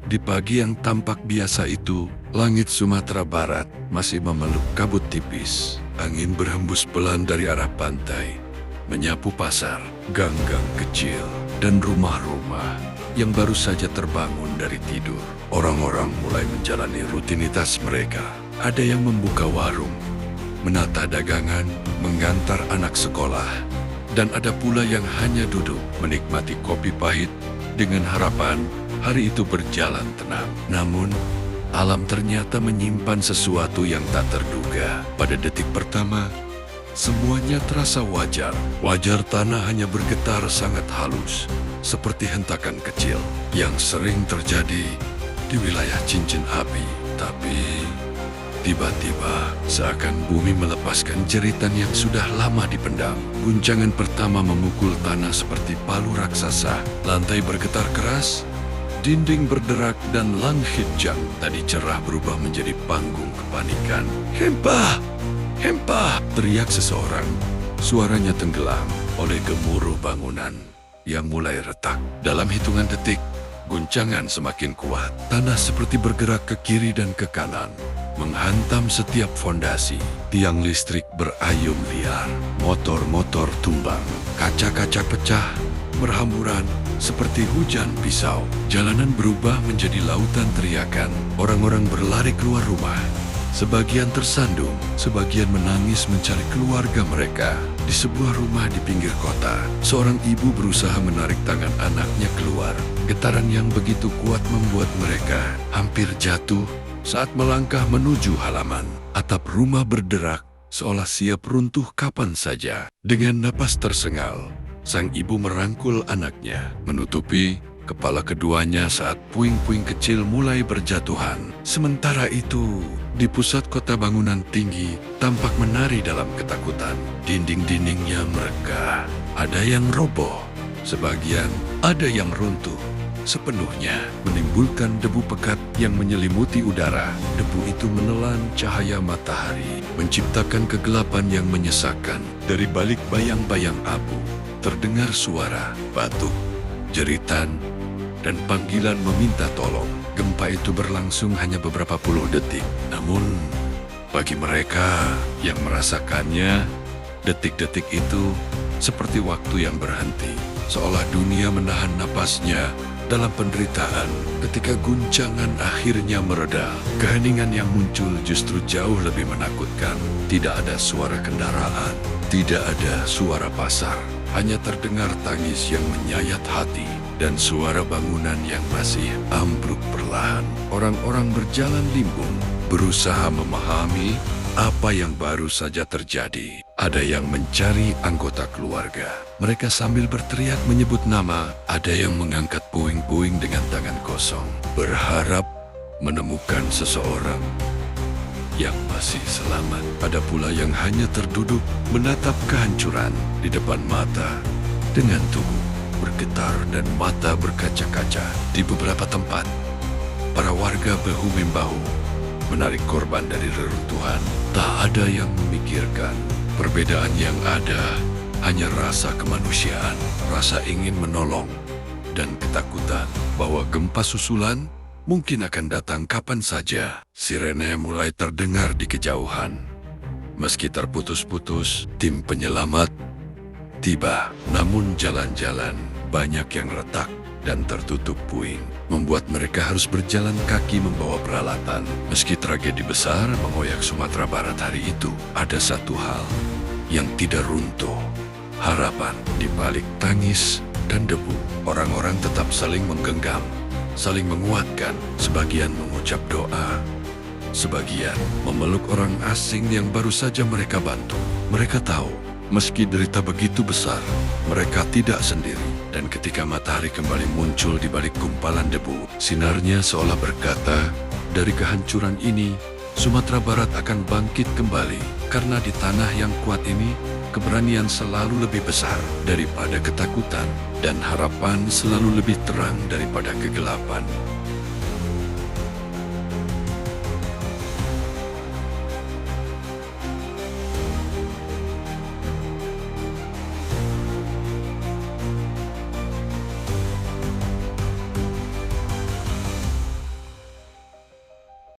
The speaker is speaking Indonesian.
Di pagi yang tampak biasa itu, langit Sumatera Barat masih memeluk kabut tipis. Angin berhembus pelan dari arah pantai, menyapu pasar, gang-gang kecil, dan rumah-rumah yang baru saja terbangun dari tidur. Orang-orang mulai menjalani rutinitas mereka. Ada yang membuka warung, menata dagangan, mengantar anak sekolah, dan ada pula yang hanya duduk menikmati kopi pahit dengan harapan hari itu berjalan tenang. Namun, alam ternyata menyimpan sesuatu yang tak terduga. Pada detik pertama, semuanya terasa wajar. Wajar tanah hanya bergetar sangat halus, seperti hentakan kecil yang sering terjadi di wilayah cincin api. Tapi tiba-tiba, seakan bumi melepaskan jeritan yang sudah lama dipendam. Guncangan pertama memukul tanah seperti palu raksasa. Lantai bergetar keras, dinding berderak, dan langit yang tadi cerah berubah menjadi panggung kepanikan. "Hempa! Hempa!" teriak seseorang. Suaranya tenggelam oleh gemuruh bangunan yang mulai retak. Dalam hitungan detik, guncangan semakin kuat. Tanah seperti bergerak ke kiri dan ke kanan, menghantam setiap fondasi. Tiang listrik berayun liar, motor-motor tumbang, kaca-kaca pecah, berhamburan seperti hujan pisau. Jalanan berubah menjadi lautan teriakan. Orang-orang berlari keluar rumah. Sebagian tersandung, sebagian menangis mencari keluarga mereka. Di sebuah rumah di pinggir kota, seorang ibu berusaha menarik tangan anaknya keluar. Getaran yang begitu kuat membuat mereka hampir jatuh saat melangkah menuju halaman. Atap rumah berderak, seolah siap runtuh kapan saja. Dengan napas tersengal, sang ibu merangkul anaknya, menutupi kepala keduanya saat puing-puing kecil mulai berjatuhan. Sementara itu, di pusat kota bangunan tinggi tampak menari dalam ketakutan. Dinding-dindingnya mereka, ada yang roboh, sebagian ada yang runtuh sepenuhnya, menimbulkan debu pekat yang menyelimuti udara. Debu itu menelan cahaya matahari, menciptakan kegelapan yang menyesakkan. Dari balik bayang-bayang abu, terdengar suara batuk, jeritan, dan panggilan meminta tolong. Gempa itu berlangsung hanya beberapa puluh detik. Namun, bagi mereka yang merasakannya, detik-detik itu seperti waktu yang berhenti. Seolah dunia menahan napasnya dalam penderitaan. Ketika guncangan akhirnya mereda, keheningan yang muncul justru jauh lebih menakutkan. Tidak ada suara kendaraan, tidak ada suara pasar. Hanya terdengar tangis yang menyayat hati dan suara bangunan yang masih ambruk perlahan. Orang-orang berjalan limbung, berusaha memahami apa yang baru saja terjadi. Ada yang mencari anggota keluarga. Mereka sambil berteriak menyebut nama. Ada yang mengangkat puing-puing dengan tangan kosong, berharap menemukan seseorang yang masih selamat. Ada pula yang hanya terduduk menatap kehancuran di depan mata dengan tubuh bergetar dan mata berkaca-kaca. Di beberapa tempat, para warga bahu-membahu menarik korban dari reruntuhan. Tak ada yang memikirkan perbedaan yang ada, hanya rasa kemanusiaan, rasa ingin menolong, dan ketakutan bahwa gempa susulan mungkin akan datang kapan saja. Sirene mulai terdengar di kejauhan. Meski terputus-putus, tim penyelamat tiba. Namun jalan-jalan banyak yang retak dan tertutup puing, membuat mereka harus berjalan kaki membawa peralatan. Meski tragedi besar mengoyak Sumatera Barat hari itu, ada satu hal yang tidak runtuh: harapan. Di balik tangis dan debu, orang-orang tetap saling menggenggam, saling menguatkan. Sebagian mengucap doa, sebagian memeluk orang asing yang baru saja mereka bantu. Mereka tahu, meski derita begitu besar, mereka tidak sendiri. Dan ketika matahari kembali muncul di balik gumpalan debu, sinarnya seolah berkata, dari kehancuran ini, Sumatera Barat akan bangkit kembali. Karena di tanah yang kuat ini, keberanian selalu lebih besar daripada ketakutan, dan harapan selalu lebih terang daripada kegelapan.